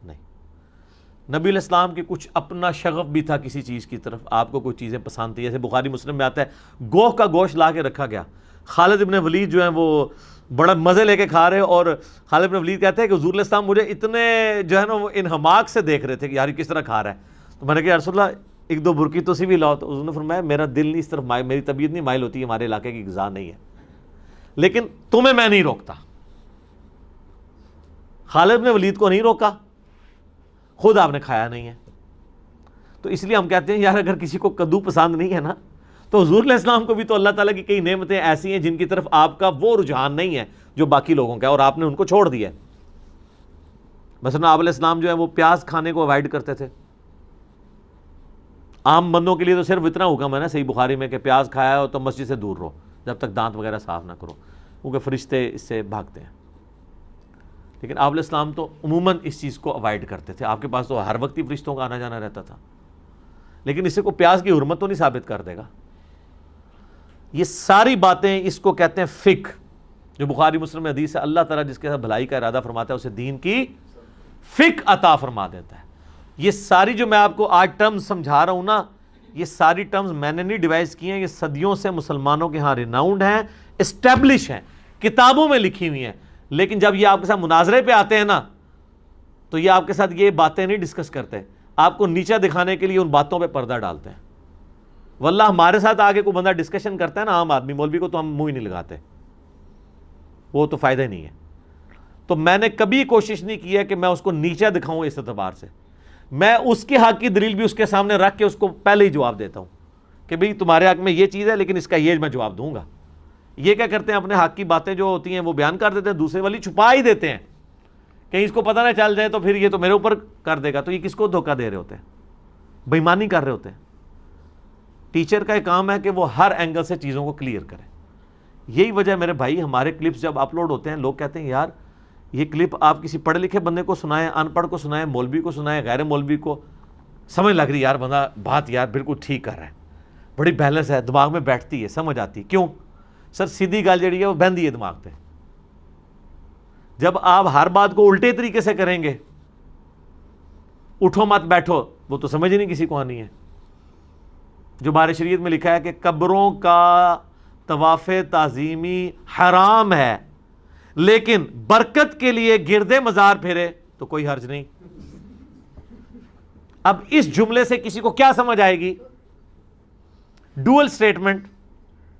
نہیں. نبی علیہ السلام کی کچھ اپنا شغف بھی تھا کسی چیز کی طرف, آپ کو کوئی چیزیں پسند تھی, جیسے بخاری مسلم میں آتا ہے گوہ کا گوشت لا کے رکھا گیا, خالد ابن ولید جو ہیں وہ بڑا مزے لے کے کھا رہے, اور خالد ابن ولید کہتے ہیں کہ حضور علیہ السلام مجھے اتنے جو ہے نا وہ انہماک سے دیکھ رہے تھے کہ یار یہ کس طرح کھا رہا ہے. تو میں نے کہا یا رسول اللہ ایک دو برکی تو سی بھی لاؤ. تو حضور نے فرمایا میرا دل نہیں اس طرف مائل, میری طبیعت نہیں مائل ہوتی, ہمارے علاقے کی غذا نہیں ہے, لیکن تمہیں میں نہیں روکتا. خالد ابن ولید کو نہیں روکا, خود آپ نے کھایا نہیں ہے. تو اس لیے ہم کہتے ہیں یار اگر کسی کو کدو پسند نہیں ہے نا, تو حضور علیہ السلام کو بھی تو اللہ تعالیٰ کی کئی نعمتیں ایسی ہیں جن کی طرف آپ کا وہ رجحان نہیں ہے جو باقی لوگوں کا ہے, اور آپ نے ان کو چھوڑ دیا ہے. مثلا آپ علیہ السلام جو ہے وہ پیاز کھانے کو اوائڈ کرتے تھے. عام بندوں کے لیے تو صرف اتنا حکم ہے نا صحیح بخاری میں کہ پیاز کھایا ہو تو مسجد سے دور رہو جب تک دانت وغیرہ صاف نہ کرو, کیونکہ فرشتے اس سے بھاگتے ہیں. لیکن آپ علیہ السلام تو عموماً اس چیز کو اوائڈ کرتے تھے. آپ کے پاس تو ہر وقت ہی فرشتوں کا آنا جانا رہتا تھا, لیکن اسے کو پیاز کی حرمت تو نہیں ثابت کر دے گا. یہ ساری باتیں اس کو کہتے ہیں فقہ, جو بخاری مسلم میں حدیث ہے, اللہ تعالیٰ جس کے ساتھ بھلائی کا ارادہ فرماتا ہے اسے دین کی فقہ عطا فرما دیتا ہے. یہ ساری جو میں آپ کو آج ٹرمز سمجھا رہا ہوں نا, یہ ساری ٹرمز میں نے نہیں ڈیوائز کی ہیں, یہ صدیوں سے مسلمانوں کے ہاں ریناؤنڈ ہیں, اسٹیبلش ہیں, کتابوں میں لکھی ہوئی ہیں. لیکن جب یہ آپ کے ساتھ مناظرے پہ آتے ہیں نا, تو یہ آپ کے ساتھ یہ باتیں نہیں ڈسکس کرتے, آپ کو نیچا دکھانے کے لیے ان باتوں پہ پردہ ڈالتے ہیں. واللہ ہمارے ساتھ آگے کوئی بندہ ڈسکشن کرتا ہے نا عام آدمی, مولوی کو تو ہم منہ ہی نہیں لگاتے, وہ تو فائدہ ہی نہیں ہے. تو میں نے کبھی کوشش نہیں کی ہے کہ میں اس کو نیچا دکھاؤں اس اعتبار سے. میں اس کے حق کی دلیل بھی اس کے سامنے رکھ کے اس کو پہلے ہی جواب دیتا ہوں کہ بھئی تمہارے حق میں یہ چیز ہے, لیکن اس کا یہ میں جواب دوں گا. یہ کیا کرتے ہیں, اپنے حق کی باتیں جو ہوتی ہیں وہ بیان کر دیتے ہیں, دوسرے والی چھپا ہی دیتے ہیں, کہیں اس کو پتہ نہ چل جائے تو پھر یہ تو میرے اوپر کر دے گا. تو یہ کس کو دھوکہ دے رہے ہوتے ہیں, بے ایمانی کر رہے ہوتے ہیں. ٹیچر کا ایک کام ہے کہ وہ ہر اینگل سے چیزوں کو کلیئر کرے. یہی وجہ میرے بھائی, ہمارے کلپس جب اپلوڈ ہوتے ہیں لوگ کہتے ہیں یار یہ کلپ آپ کسی پڑھے لکھے بندے کو سنائیں, ان پڑھ کو سنائیں, مولوی کو سنائیں, غیر مولوی کو, سمجھ لگ رہی یار بندہ بات یار بالکل ٹھیک کر رہا ہے, بڑی بیلنس ہے, دماغ میں بیٹھتی ہے, سمجھ آتی. کیوں سر؟ سیدھی گل جڑی ہے وہ بہندی ہے دماغ پہ. جب آپ ہر بات کو الٹے طریقے سے کریں گے, اٹھو مت بیٹھو, وہ تو سمجھ نہیں کسی کو آنی ہے. جو بارے شریعت میں لکھا ہے کہ قبروں کا طواف تعظیمی حرام ہے, لیکن برکت کے لیے گردے مزار پھیرے تو کوئی حرج نہیں. اب اس جملے سے کسی کو کیا سمجھ آئے گی؟ Dual statement.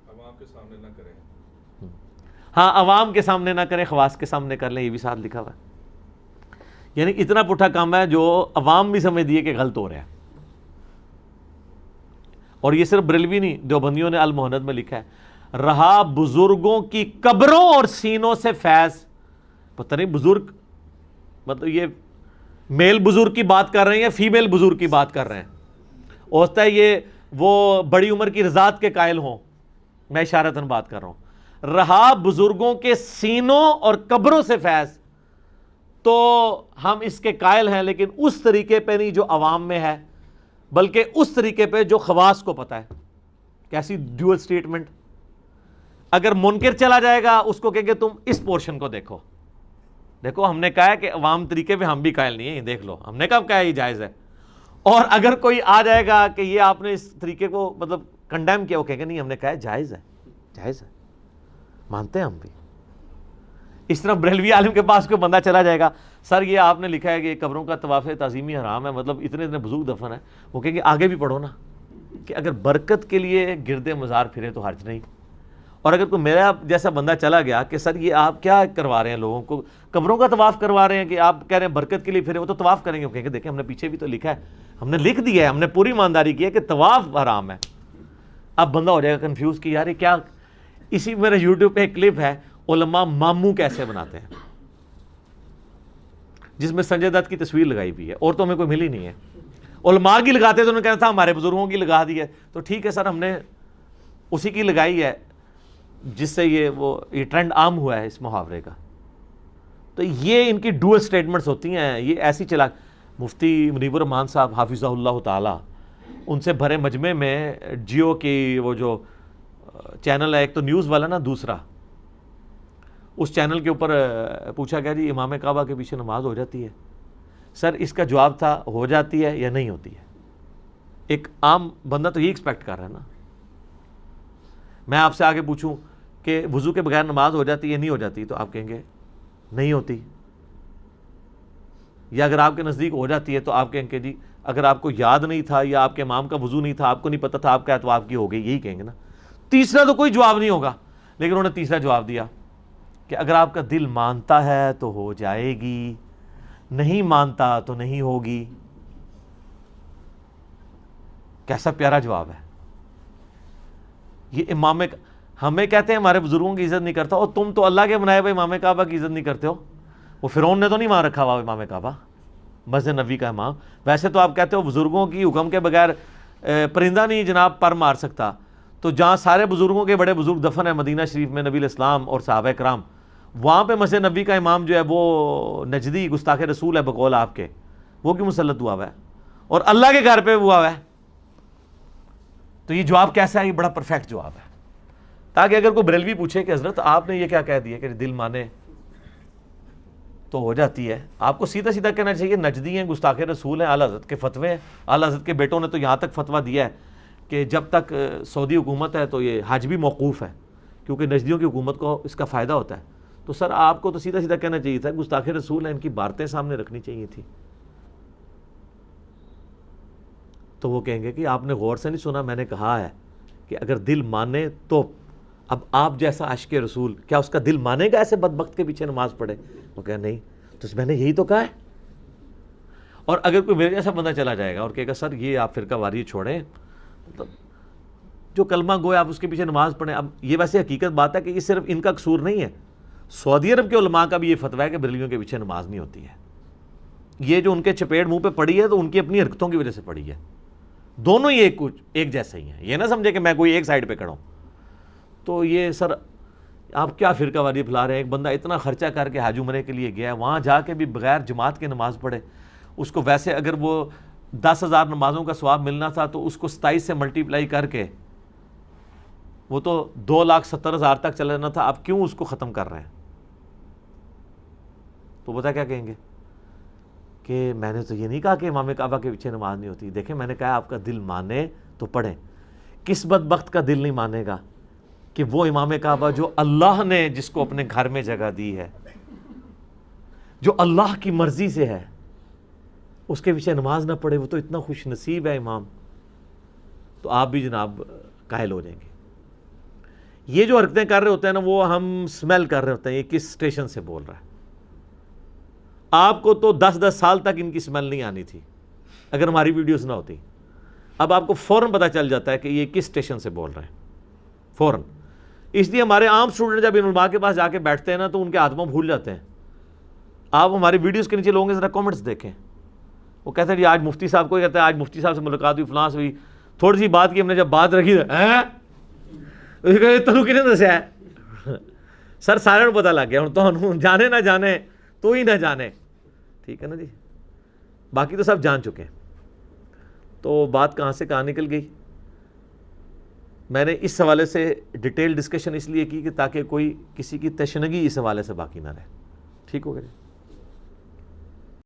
عوام کے سامنے نہ کریں. ہاں عوام کے سامنے نہ کریں, خواص کے سامنے کر لیں, یہ بھی ساتھ لکھا ہوا ہے. یعنی اتنا پٹھا کام ہے جو عوام بھی سمجھ دیے کہ غلط ہو رہا ہے. اور یہ صرف بریلوی نہیں, دیوبندیوں نے المہند میں لکھا ہے, رہا بزرگوں کی قبروں اور سینوں سے فیض. پتہ نہیں بزرگ مطلب یہ میل بزرگ کی بات کر رہے ہیں یا فیمیل بزرگ کی بات کر رہے ہیں. ہوتا ہے یہ وہ بڑی عمر کی رضاعت کے قائل ہوں, میں اشارتاً بات کر رہا ہوں. رہا بزرگوں کے سینوں اور قبروں سے فیض, تو ہم اس کے قائل ہیں, لیکن اس طریقے پہ نہیں جو عوام میں ہے, بلکہ اس طریقے پہ جو خواص کو پتہ ہے. کیسی ڈیول سٹیٹمنٹ. اگر منکر چلا جائے گا اس کو کہیں گے تم اس پورشن کو دیکھو, دیکھو ہم نے کہا ہے کہ عوام طریقے پہ ہم بھی قائل نہیں ہیں, دیکھ لو ہم نے کب کہا یہ جائز ہے. اور اگر کوئی آ جائے گا کہ یہ آپ نے اس طریقے کو مطلب کنڈیم کیا, وہ کہیں گے نہیں ہم نے کہا ہے جائز ہے, جائز ہے, مانتے ہیں ہم بھی. اس طرح بریلوی عالم کے پاس کوئی بندہ چلا جائے گا, سر یہ آپ نے لکھا ہے کہ قبروں کا طواف تعظیمی حرام ہے, مطلب اتنے اتنے بزرگ دفن ہیں, وہ کہیں گے آگے بھی پڑھو نا کہ اگر برکت کے لیے گردے مزار پھرے تو حرج نہیں. اور اگر کوئی میرا جیسا بندہ چلا گیا کہ سر یہ آپ کیا کروا رہے ہیں لوگوں کو, قبروں کا طواف کروا رہے ہیں کہ آپ کہہ رہے ہیں برکت کے لیے پھرے, وہ تو طواف کریں گے. وہ کہیں گے دیکھیں ہم نے پیچھے بھی تو لکھا ہے, ہم نے لکھ دیا ہے, ہم نے پوری ایمانداری کی ہے کہ طواف حرام ہے. اب بندہ ہو جائے گا کنفیوز کہ یار یہ کیا, اسی میرے یوٹیوب پہ ایک کلپ ہے علماء ماموں کیسے بناتے ہیں، جس میں سنجے دت کی تصویر لگائی ہوئی ہے، اور تو ہمیں کوئی ملی نہیں ہے. علماء کی لگاتے تو انہوں نے کہا تھا ہمارے بزرگوں کی لگا دی ہے. تو ٹھیک ہے سر، ہم نے اسی کی لگائی ہے جس سے یہ ٹرینڈ عام ہوا ہے اس محاورے کا. تو یہ ان کی ڈوئل سٹیٹمنٹس ہوتی ہیں. یہ ایسی چلا مفتی منیب الرحمان صاحب حافظہ اللہ تعالی، ان سے بھرے مجمع میں جیو کی وہ جو چینل ہے ایک تو نیوز والا نا، دوسرا اس چینل کے اوپر پوچھا گیا جی امام کعبہ کے پیچھے نماز ہو جاتی ہے؟ سر اس کا جواب تھا ہو جاتی ہے یا نہیں ہوتی ہے. ایک عام بندہ تو یہ ایکسپیکٹ کر رہا ہے نا. میں آپ سے آگے پوچھوں کہ وضو کے بغیر نماز ہو جاتی ہے نہیں ہو جاتی، تو آپ کہیں گے نہیں ہوتی. یا اگر آپ کے نزدیک ہو جاتی ہے تو آپ کہیں گے جی اگر آپ کو یاد نہیں تھا یا آپ کے امام کا وضو نہیں تھا، آپ کو نہیں پتا تھا آپ کا، تو آپ کی ہو گئی، یہی کہیں گے نا. تیسرا تو کوئی جواب نہیں ہوگا. لیکن انہوں نے تیسرا جواب دیا کہ اگر آپ کا دل مانتا ہے تو ہو جائے گی، نہیں مانتا تو نہیں ہوگی. کیسا پیارا جواب ہے. یہ امام ہمیں کہتے ہیں ہمارے بزرگوں کی عزت نہیں کرتا، اور تم تو اللہ کے بنائے ہوئے امام کعبہ کی عزت نہیں کرتے ہو. وہ فرعون نے تو نہیں مان رکھا ہوا امام کعبہ، مسجد نبوی کا امام. ویسے تو آپ کہتے ہو بزرگوں کی حکم کے بغیر پرندہ نہیں جناب پر مار سکتا. تو جہاں سارے بزرگوں کے بڑے بزرگ دفن ہیں مدینہ شریف میں، نبی الاسلام اور صحابہ کرام، وہاں پہ مسجد نبوی کا امام جو ہے وہ نجدی گستاخ رسول ہے بقول آپ کے، وہ کیوں مسلط ہوا ہوا ہے اور اللہ کے گھر پہ ہوا ہوا ہے؟ تو یہ جواب کیسا ہے؟ یہ بڑا پرفیکٹ جواب ہے، تاکہ اگر کوئی بریلوی پوچھے کہ حضرت آپ نے یہ کیا کہہ دیا کہ دل مانے تو ہو جاتی ہے، آپ کو سیدھا سیدھا کہنا چاہیے نجدی ہیں، گستاخ رسول ہیں، اعلیٰ حضرت کے فتوے ہیں. اعلیٰ حضرت کے بیٹوں نے تو یہاں تک فتویٰ دیا ہے کہ جب تک سعودی حکومت ہے تو یہ حج بھی موقوف ہے، کیونکہ نجدیوں کی حکومت کو اس کا فائدہ ہوتا ہے. تو سر آپ کو تو سیدھا سیدھا کہنا چاہیے تھا گستاخ رسول ہیں، ان کی باتیں سامنے رکھنی چاہیے تھی. تو وہ کہیں گے کہ آپ نے غور سے نہیں سنا، میں نے کہا ہے کہ اگر دل مانے تو. اب آپ جیسا عاشق رسول کیا اس کا دل مانے گا ایسے بدبخت کے پیچھے نماز پڑھے؟ وہ کہا نہیں. تو میں نے یہی تو کہا ہے. اور اگر کوئی میرے جیسا بندہ چلا جائے گا اور کہے گا سر یہ آپ فرقہ واری چھوڑیں، مطلب جو کلمہ گویا آپ اس کے پیچھے نماز پڑھیں. اب یہ ویسے حقیقت بات ہے کہ یہ صرف ان کا قصور نہیں ہے، سعودی عرب کے علماء کا بھی یہ فتویٰ ہے کہ بریلویوں کے پیچھے نماز نہیں ہوتی ہے. یہ جو ان کے چپیڑ منہ پہ پڑی ہے تو ان کی اپنی حرکتوں کی وجہ سے پڑی ہے. دونوں ہی ایک جیسے ہی ہیں. یہ نہ سمجھے کہ میں کوئی ایک سائڈ پہ کھڑا ہوں. تو یہ سر آپ کیا فرقہ واری پھیلا رہے ہیں؟ ایک بندہ اتنا خرچہ کر کے حج عمرے کے لیے گیا، وہاں جا کے بھی بغیر جماعت کے نماز پڑھے. اس کو ویسے اگر وہ 10,000 نمازوں کا ثواب ملنا تھا تو اس کو 27 سے ملٹیپلائی کر کے وہ تو 2,70,000 تک چلا جانا تھا. آپ کیوں اس کو ختم کر رہے ہیں؟ تو بتا کیا کہیں گے کہ میں نے تو یہ نہیں کہا کہ امام کعبہ کے پیچھے نماز نہیں ہوتی. دیکھیں میں نے کہا آپ کا دل مانے تو پڑھیں. کس بدبخت کا دل نہیں مانے گا کہ وہ امام کعبہ جو اللہ نے جس کو اپنے گھر میں جگہ دی ہے، جو اللہ کی مرضی سے ہے، اس کے پیچھے نماز نہ پڑھے؟ وہ تو اتنا خوش نصیب ہے امام. تو آپ بھی جناب قائل ہو جائیں گے. یہ جو حرکتیں کر رہے ہوتے ہیں نا، وہ ہم سمیل کر رہے ہوتے ہیں یہ کس اسٹیشن سے بول رہا ہے. آپ کو تو 10 سال تک ان کی سمیل نہیں آنی تھی اگر ہماری ویڈیوز نہ ہوتی. اب آپ کو فوراً پتہ چل جاتا ہے کہ یہ کس اسٹیشن سے بول رہے ہیں، فوراً. اس لیے ہمارے عام اسٹوڈنٹ جب ان علماء کے پاس جا کے بیٹھتے ہیں نا تو ان کے ہاتھوں بھول جاتے ہیں. آپ ہماری ویڈیوز کے نیچے لوگوں کے ذرا کامنٹس دیکھیں. وہ کہتے ہیں جی آج مفتی صاحب کو کہتے ہیں آج مفتی صاحب سے ملاقات ہوئی، فلاں سے ہوئی، تھوڑی سی بات کی ہم نے، جب بات رکھی تنو کنے دسیا ہے؟ سر سارے پتہ لگ گیا ہوں، تو جانے نہ جانے تو ہی نہ جانے. ٹھیک ہے نا جی، باقی تو سب جان چکے ہیں. تو بات کہاں سے کہاں نکل گئی؟ میں نے اس حوالے سے ڈیٹیل ڈسکشن اس لیے کی کہ تاکہ کوئی کسی کی تشنگی اس حوالے سے باقی نہ رہے. ٹھیک ہو گیا جی.